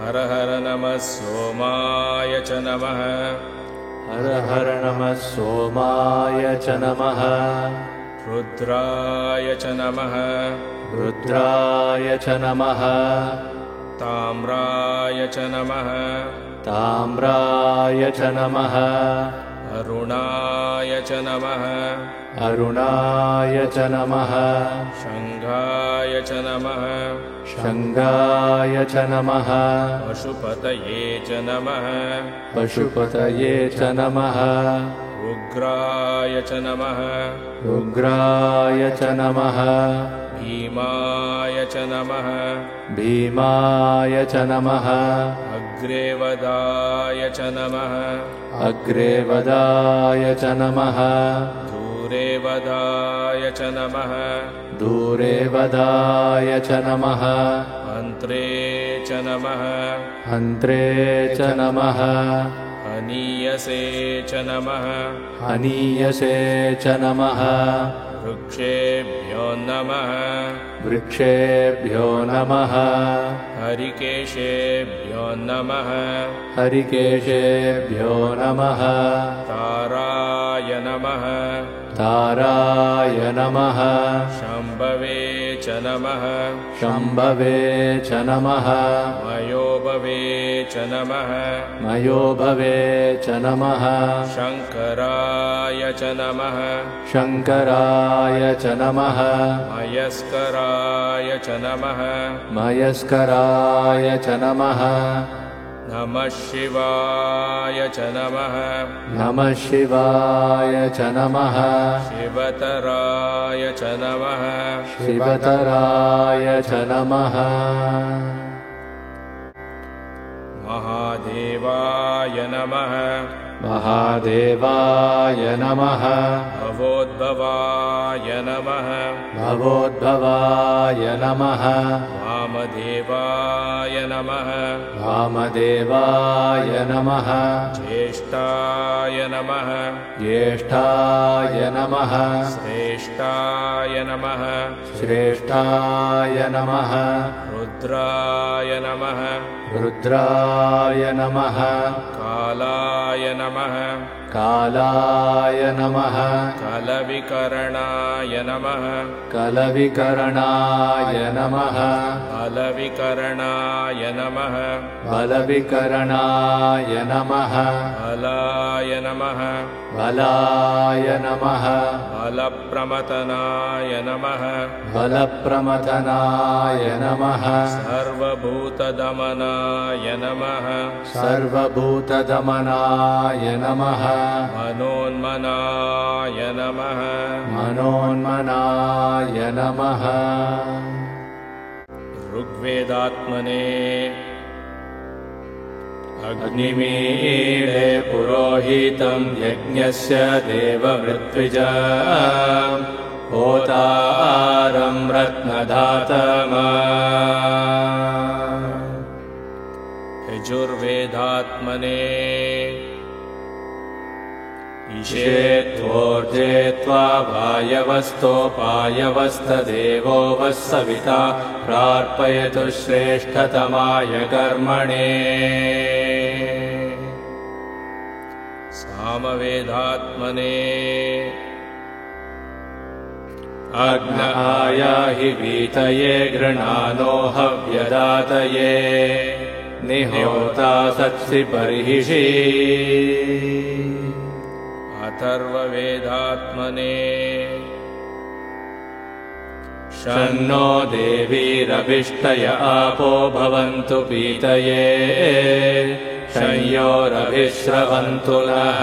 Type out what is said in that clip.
हर हर नमः सोमाय च नमः। हर हर नमः सोमाय च नमः। रुद्राय च नमः। रुद्राय च नमः। ताम्राय च नमः। ताम्राय च नमः। अरुणाय च नमः। अरुणाय च नमः। शंघाय च नमः। शंगाय च नमः। पशुपतये च नमः। पशुपतये च नमः। उग्राय च नमः। उग्राय च नमः। भीमाय च नमः। भीमाय च नमः। अग्रेवदाय च नमः। अग्रेवदाय च नमः। दूरेवदाय च नमः। दूरेवदाय च नमः। अन्त्रे च नमः। अन्त्रे च नमः। हनीयसे च नमः। हनीयसे च नमः। वृक्षेभ्यो नमः। वृक्षेभ्यो नमः। हरिकेशेभ्यो नमः। हरिकेशेभ्यो नमः। ताराय नमः। ताराय नमः। शम्भवे च नमः। शम्भवे च नमः। मयोभवे च नमः। मयोभवे च नमः। शङ्कराय च नमः। शङ्कराय च नमः। मयस्कराय च नमः। मयस्कराय च नमः। नमः शिवाय च नमः। नमः शिवाय च नमः। शिवतराय च नमः। शिवतराय च नमः। महादेवाय नमः। महादेवाय नमः। भवोद्भवाय नमः। भवोद्भवाय नमः। वामदेवाय नमः। वामदेवाय नमः। ज्येष्ठाय नमः। ज्येष्ठाय नमः। श्रेष्ठाय नमः। श्रेष्ठाय नमः। रुद्राय नमः। रुद्राय नमः। कालाय नमः। कालाय नमः। कलविकरणाय नमः। कलविकरणाय नमः। बलविकरणाय नमः। बलविकरणाय नमः। बलाय नमः। बलाय नमः। बलप्रमथनाय नमः। बलप्रमथनाय नमः। सर्वभूतदमनाय नमः। सर्वभूतदमनाय नमः। मनोन्मनाय नमः। मनोन्मनाय नमः। ऋग्वेदात्मने अग्निमीळे पुरोहितं यज्ञस्य देवमृत्विजा होतारं रत्नधातमा। यजुर्वेदात्मने ईशेत्वोर्जे त्वा वायवस्तोपायवस्तदेवो वः सविता प्रार्पयतु श्रेष्ठतमाय कर्मणे। सामवेदात्मने अग्न आयाहि वीतये गृणानो हव्यदातये निहोता सत्सि बर्हिषि। अथर्ववेदात्मने शन्नो देवीरभिष्टय आपो भवन्तु पीतये शंयोरभिश्रवन्तु नः।